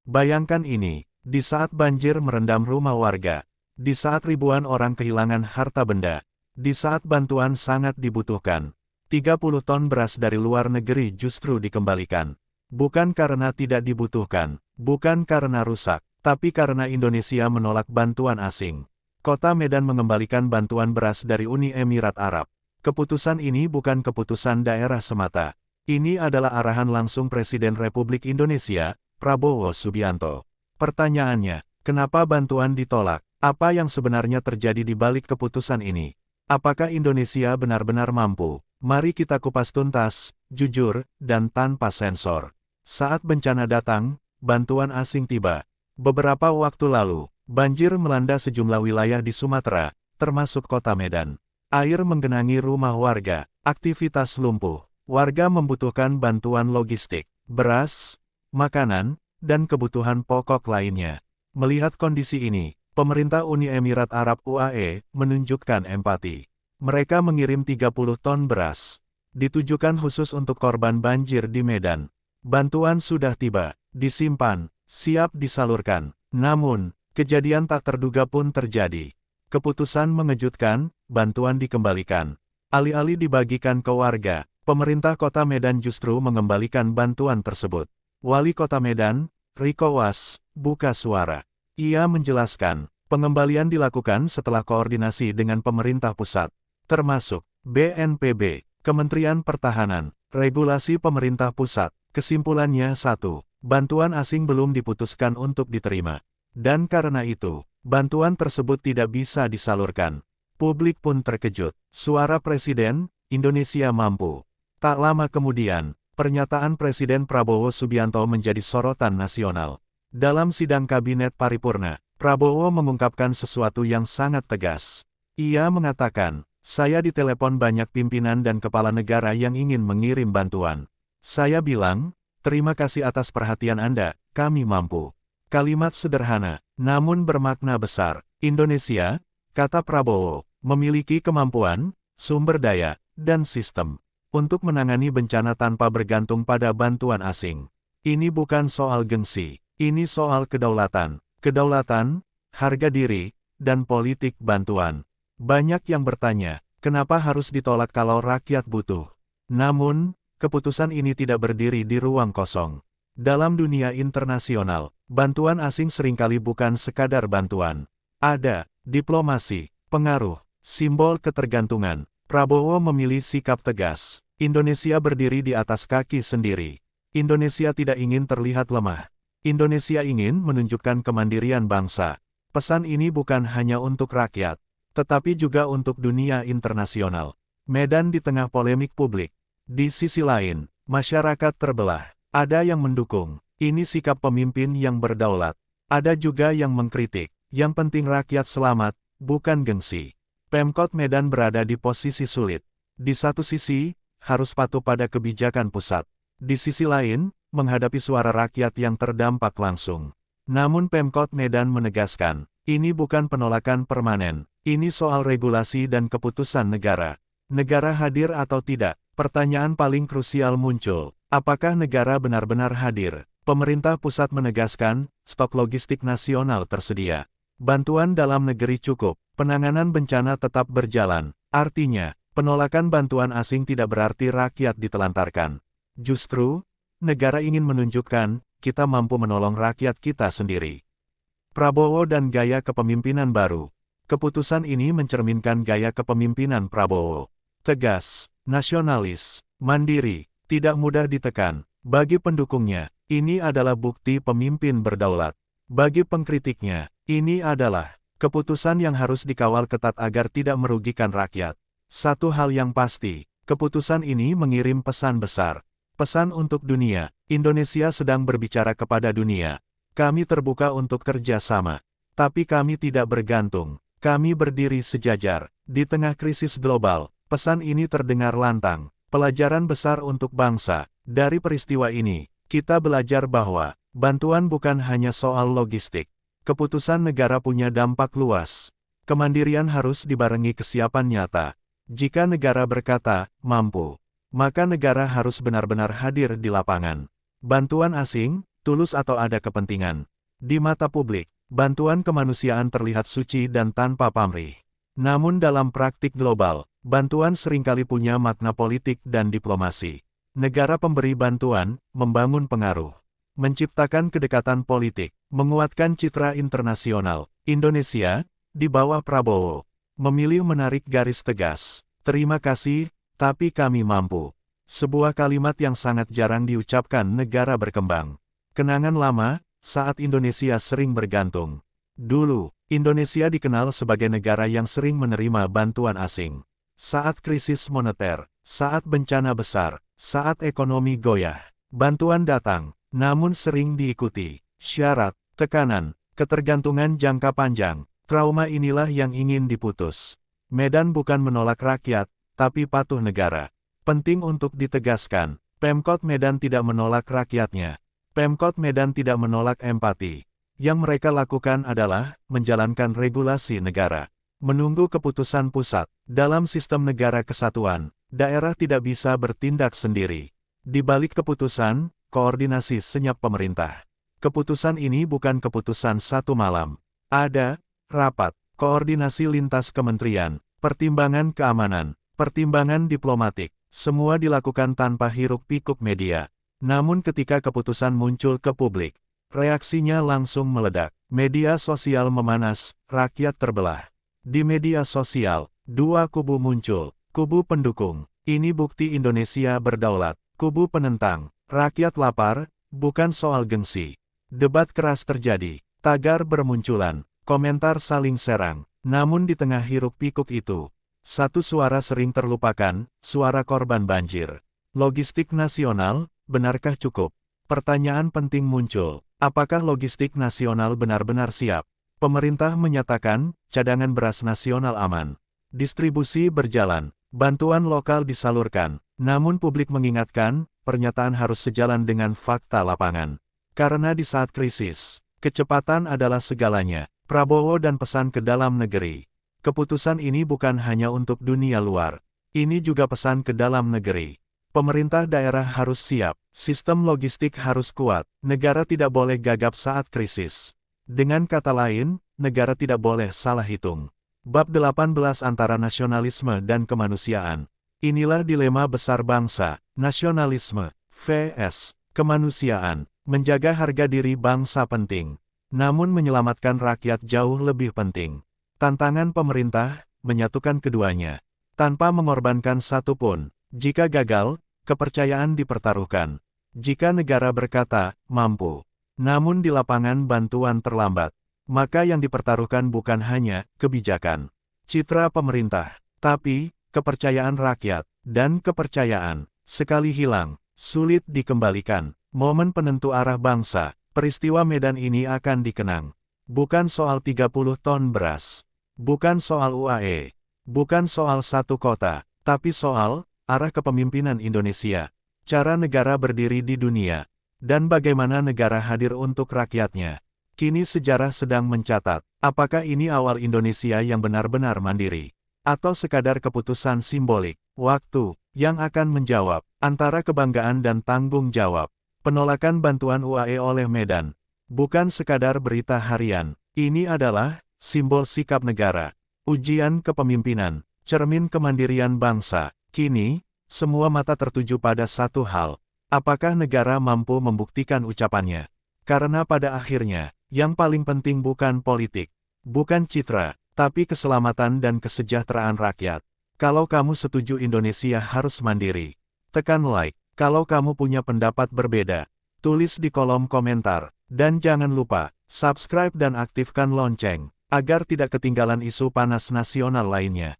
Bayangkan ini, di saat banjir merendam rumah warga, di saat ribuan orang kehilangan harta benda, di saat bantuan sangat dibutuhkan, 30 ton beras dari luar negeri justru dikembalikan. Bukan karena tidak dibutuhkan, bukan karena rusak, tapi karena Indonesia menolak bantuan asing. Kota Medan mengembalikan bantuan beras dari Uni Emirat Arab. Keputusan ini bukan keputusan daerah semata. Ini adalah arahan langsung Presiden Republik Indonesia, Prabowo Subianto. Pertanyaannya, kenapa bantuan ditolak? Apa yang sebenarnya terjadi di balik keputusan ini? Apakah Indonesia benar-benar mampu? Mari kita kupas tuntas, jujur, dan tanpa sensor. Saat bencana datang, bantuan asing tiba. Beberapa waktu lalu, banjir melanda sejumlah wilayah di Sumatera, termasuk kota Medan. Air menggenangi rumah warga, aktivitas lumpuh. Warga membutuhkan bantuan logistik, beras, makanan, dan kebutuhan pokok lainnya. Melihat kondisi ini, pemerintah Uni Emirat Arab UAE menunjukkan empati. Mereka mengirim 30 ton beras, ditujukan khusus untuk korban banjir di Medan. Bantuan sudah tiba, disimpan, siap disalurkan. Namun, kejadian tak terduga pun terjadi. Keputusan mengejutkan, bantuan dikembalikan. Alih-alih dibagikan ke warga, pemerintah kota Medan justru mengembalikan bantuan tersebut. Wali Kota Medan, Riko Was, buka suara. Ia menjelaskan, pengembalian dilakukan setelah koordinasi dengan pemerintah pusat, termasuk BNPB, Kementerian Pertahanan, regulasi pemerintah pusat. Kesimpulannya 1. Bantuan asing belum diputuskan untuk diterima. Dan karena itu, bantuan tersebut tidak bisa disalurkan. Publik pun terkejut. Suara Presiden, Indonesia mampu. Tak lama kemudian, pernyataan Presiden Prabowo Subianto menjadi sorotan nasional. Dalam sidang Kabinet Paripurna, Prabowo mengungkapkan sesuatu yang sangat tegas. Ia mengatakan, saya ditelepon banyak pimpinan dan kepala negara yang ingin mengirim bantuan. Saya bilang, terima kasih atas perhatian Anda, kami mampu. Kalimat sederhana, namun bermakna besar. Indonesia, kata Prabowo, memiliki kemampuan, sumber daya, dan sistem untuk menangani bencana tanpa bergantung pada bantuan asing. Ini bukan soal gengsi, ini soal kedaulatan. Kedaulatan, harga diri, dan politik bantuan. Banyak yang bertanya, kenapa harus ditolak kalau rakyat butuh? Namun, keputusan ini tidak berdiri di ruang kosong. Dalam dunia internasional, bantuan asing seringkali bukan sekadar bantuan. Ada diplomasi, pengaruh, simbol ketergantungan. Prabowo memilih sikap tegas. Indonesia berdiri di atas kaki sendiri. Indonesia tidak ingin terlihat lemah. Indonesia ingin menunjukkan kemandirian bangsa. Pesan ini bukan hanya untuk rakyat, tetapi juga untuk dunia internasional. Medan di tengah polemik publik. Di sisi lain, masyarakat terbelah. Ada yang mendukung. Ini sikap pemimpin yang berdaulat. Ada juga yang mengkritik. Yang penting rakyat selamat, bukan gengsi. Pemkot Medan berada di posisi sulit. Di satu sisi, harus patuh pada kebijakan pusat. Di sisi lain, menghadapi suara rakyat yang terdampak langsung. Namun Pemkot Medan menegaskan, ini bukan penolakan permanen. Ini soal regulasi dan keputusan negara. Negara hadir atau tidak? Pertanyaan paling krusial muncul. Apakah negara benar-benar hadir? Pemerintah pusat menegaskan, stok logistik nasional tersedia. Bantuan dalam negeri cukup, penanganan bencana tetap berjalan. Artinya, penolakan bantuan asing tidak berarti rakyat ditelantarkan. Justru, negara ingin menunjukkan, kita mampu menolong rakyat kita sendiri. Prabowo dan gaya kepemimpinan baru. Keputusan ini mencerminkan gaya kepemimpinan Prabowo. Tegas, nasionalis, mandiri, tidak mudah ditekan. Bagi pendukungnya, ini adalah bukti pemimpin berdaulat. Bagi pengkritiknya, ini adalah keputusan yang harus dikawal ketat agar tidak merugikan rakyat. Satu hal yang pasti, keputusan ini mengirim pesan besar. Pesan untuk dunia, Indonesia sedang berbicara kepada dunia. Kami terbuka untuk kerjasama. Tapi kami tidak bergantung. Kami berdiri sejajar. Di tengah krisis global, pesan ini terdengar lantang. Pelajaran besar untuk bangsa. Dari peristiwa ini, kita belajar bahwa bantuan bukan hanya soal logistik. Keputusan negara punya dampak luas. Kemandirian harus dibarengi kesiapan nyata. Jika negara berkata, mampu, maka negara harus benar-benar hadir di lapangan. Bantuan asing, tulus atau ada kepentingan. Di mata publik, bantuan kemanusiaan terlihat suci dan tanpa pamrih. Namun dalam praktik global, bantuan seringkali punya makna politik dan diplomasi. Negara pemberi bantuan membangun pengaruh, menciptakan kedekatan politik, menguatkan citra internasional. Indonesia, di bawah Prabowo, memilih menarik garis tegas. Terima kasih, tapi kami mampu. Sebuah kalimat yang sangat jarang diucapkan negara berkembang. Kenangan lama, saat Indonesia sering bergantung. Dulu, Indonesia dikenal sebagai negara yang sering menerima bantuan asing. Saat krisis moneter, saat bencana besar, saat ekonomi goyah, bantuan datang, namun sering diikuti syarat, tekanan, ketergantungan jangka panjang. Trauma inilah yang ingin diputus. Medan bukan menolak rakyat, tapi patuh negara. Penting untuk ditegaskan, Pemkot Medan tidak menolak rakyatnya. Pemkot Medan tidak menolak empati. Yang mereka lakukan adalah menjalankan regulasi negara. Menunggu keputusan pusat. Dalam sistem negara kesatuan, daerah tidak bisa bertindak sendiri. Di balik keputusan, koordinasi senyap pemerintah. Keputusan ini bukan keputusan satu malam. Ada rapat, koordinasi lintas kementerian, pertimbangan keamanan, pertimbangan diplomatik. Semua dilakukan tanpa hiruk-pikuk media. Namun ketika keputusan muncul ke publik, reaksinya langsung meledak. Media sosial memanas, rakyat terbelah. Di media sosial, dua kubu muncul. Kubu pendukung, ini bukti Indonesia berdaulat. Kubu penentang, rakyat lapar, bukan soal gengsi. Debat keras terjadi, tagar bermunculan, komentar saling serang. Namun di tengah hiruk-pikuk itu, satu suara sering terlupakan, suara korban banjir. Logistik nasional, benarkah cukup? Pertanyaan penting muncul, apakah logistik nasional benar-benar siap? Pemerintah menyatakan, cadangan beras nasional aman. Distribusi berjalan, bantuan lokal disalurkan. Namun publik mengingatkan, pernyataan harus sejalan dengan fakta lapangan. Karena di saat krisis, kecepatan adalah segalanya. Prabowo dan pesan ke dalam negeri. Keputusan ini bukan hanya untuk dunia luar. Ini juga pesan ke dalam negeri. Pemerintah daerah harus siap, sistem logistik harus kuat, negara tidak boleh gagap saat krisis. Dengan kata lain, negara tidak boleh salah hitung. Bab 18 antara nasionalisme dan kemanusiaan. Inilah dilema besar bangsa, nasionalisme, vs. kemanusiaan. Menjaga harga diri bangsa penting, namun menyelamatkan rakyat jauh lebih penting. Tantangan pemerintah, menyatukan keduanya. Tanpa mengorbankan satu pun. Jika gagal, kepercayaan dipertaruhkan. Jika negara berkata, mampu. Namun di lapangan bantuan terlambat. Maka yang dipertaruhkan bukan hanya kebijakan, citra pemerintah, tapi kepercayaan rakyat. Dan kepercayaan, sekali hilang, sulit dikembalikan. Momen penentu arah bangsa, peristiwa Medan ini akan dikenang. Bukan soal 30 ton beras. Bukan soal UAE, bukan soal satu kota, tapi soal arah kepemimpinan Indonesia, cara negara berdiri di dunia, dan bagaimana negara hadir untuk rakyatnya. Kini sejarah sedang mencatat, apakah ini awal Indonesia yang benar-benar mandiri, atau sekadar keputusan simbolik, waktu, yang akan menjawab, antara kebanggaan dan tanggung jawab. Penolakan bantuan UAE oleh Medan, bukan sekadar berita harian, ini adalah simbol sikap negara, ujian kepemimpinan, cermin kemandirian bangsa. Kini, semua mata tertuju pada satu hal. Apakah negara mampu membuktikan ucapannya? Karena pada akhirnya, yang paling penting bukan politik, bukan citra, tapi keselamatan dan kesejahteraan rakyat. Kalau kamu setuju Indonesia harus mandiri, tekan like. Kalau kamu punya pendapat berbeda, tulis di kolom komentar. Dan jangan lupa, subscribe dan aktifkan lonceng, agar tidak ketinggalan isu panas nasional lainnya.